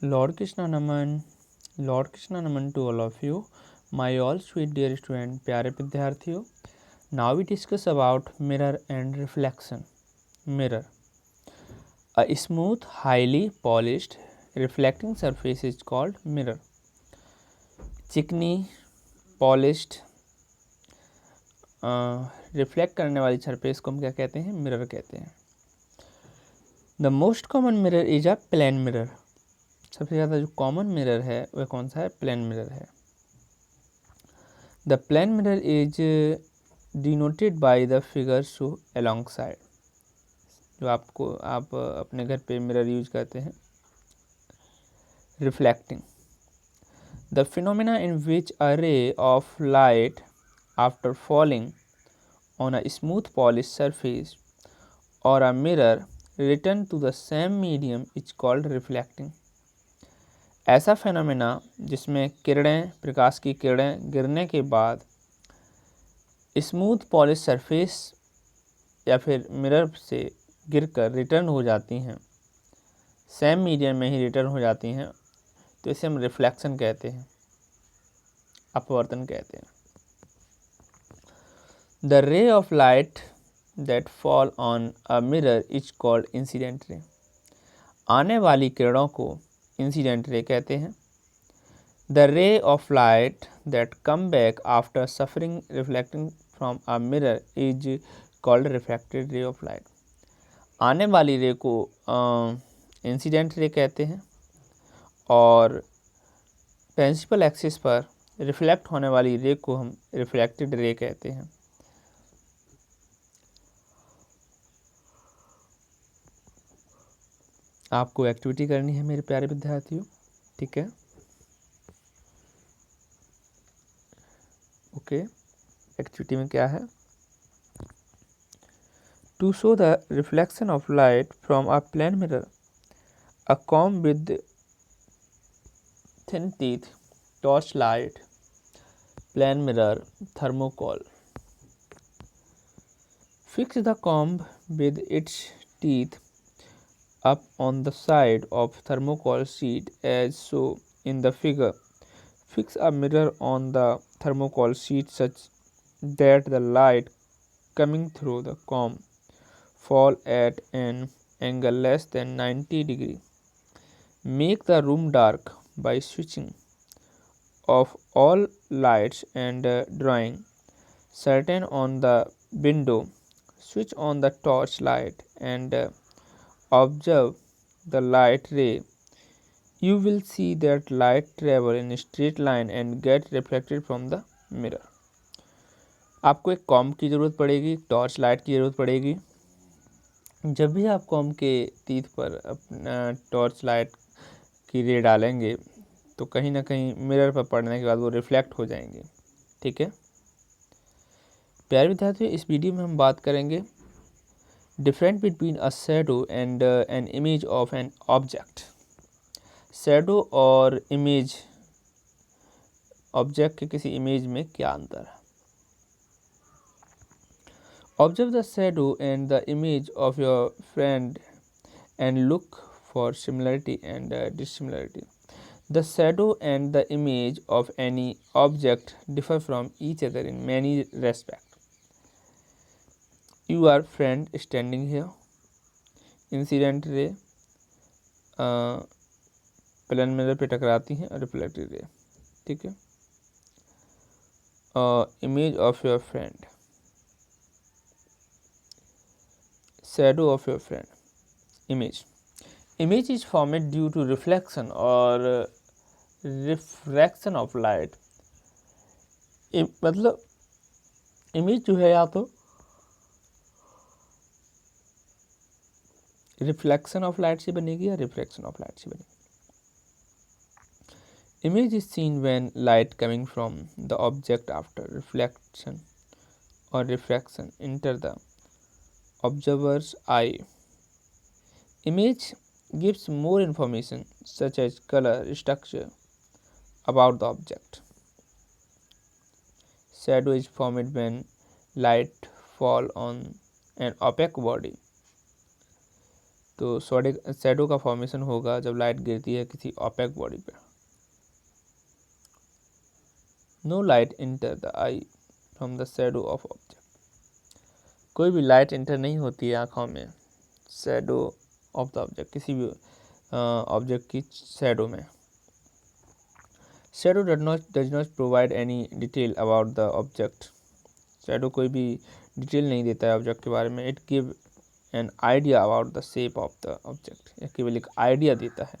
Lord Krishna Naman, Lord Krishna Naman to all of you, my all sweet dear student, प्यारे विद्यार्थियों. Now we discuss about mirror and reflection. Mirror, a smooth, highly polished, reflecting surface is called mirror. चिकनी, polished, reflect करने वाली surface को हम क्या कहते हैं? मिरर कहते हैं. The most common mirror is a plane mirror. सबसे ज़्यादा जो कॉमन मिरर है वह कौन सा है? प्लेन मिरर है. The plane mirror is denoted by the figure show alongside. जो आप अपने घर पे मिरर यूज करते हैं. Reflecting, the phenomena in which a ray of light after falling on a smooth polished surface or a mirror return to the same medium is called reflecting. ऐसा phenomena जिसमें किरणें, प्रकाश की किरणें गिरने के बाद स्मूथ पॉलिश सरफेस या फिर मिरर से गिरकर रिटर्न हो जाती हैं, सेम मीडियम में ही रिटर्न हो जाती हैं, तो इसे हम रिफ्लेक्शन कहते हैं, अपवर्तन कहते हैं. The ray of light that fall on a mirror is called incident ray. आने वाली किरणों को इंसिडेंट रे कहते हैं. The ray of light that come back after suffering reflecting from a mirror is called refracted ray of light. आने वाली रे को इंसिडेंट रे कहते हैं और प्रिंसिपल एक्सिस पर रिफ्लेक्ट होने वाली रे को हम रिफ्लेक्टेड रे कहते हैं. आपको एक्टिविटी करनी है मेरे प्यारे विद्यार्थियों, ठीक है? ओके, एक्टिविटी में क्या है? To show the reflection of light from a plane mirror, a comb with thin teeth, torch light, plane mirror, thermocol. Fix the comb with its teeth up on the side of thermocol sheet as so in the figure. Fix a mirror on the thermocol sheet such that the light coming through the comb fall at an angle less than 90 degree. Make the room dark by switching off all lights and drawing curtain on the window. Switch on the torch light and observe the light ray. You will see that light travel in a straight line and get reflected from the mirror. आपको एक comb की ज़रूरत पड़ेगी, torch light की ज़रूरत पड़ेगी. जब भी आप कॉम्ब के तीत पर अपना टॉर्च लाइट की रे डालेंगे तो कहीं ना कहीं मिरर पर पड़ने के बाद वो रिफ्लेक्ट हो जाएंगे, ठीक है? प्यारे विद्यार्थियों, इस वीडियो में हम बात करेंगे difference between a shadow and an image of an object. Shadow और इमेज, ऑब्जेक्ट के किसी इमेज में क्या अंतर है? Observe the shadow and the image of your friend and look for similarity and dissimilarity. The shadow and the image of any object differ from each other in many respect. You are friend standing here. Incident ray plane mirror पे टकराती हैं और reflected रे, ठीक है? Image of your friend, shadow of your friend. Image is formed due to reflection और refraction of light. मतलब image जो है या तो रिफ्लेक्शन ऑफ लाइट से बनेगी या रिफ्रैक्शन ऑफ लाइट से बनेगी. Image is seen when light coming from the object after reflection or refraction enter the observer's eye. Image gives more information such as color, structure about the object. Shadow is formed when light fall on an opaque body. तो shadow का formation होगा जब light गिरती है किसी opaque body पे। No light enter the eye from the shadow of object. कोई भी लाइट इंटर नहीं होती है आँखों में शैडो ऑफ द ऑब्जेक्ट, किसी भी ऑब्जेक्ट की शैडो में। Shadow does not provide any detail about the object. Shadow कोई भी डिटेल नहीं देता है ऑब्जेक्ट के बारे में। It give an idea about the shape of the object. यह केवल एक आइडिया देता है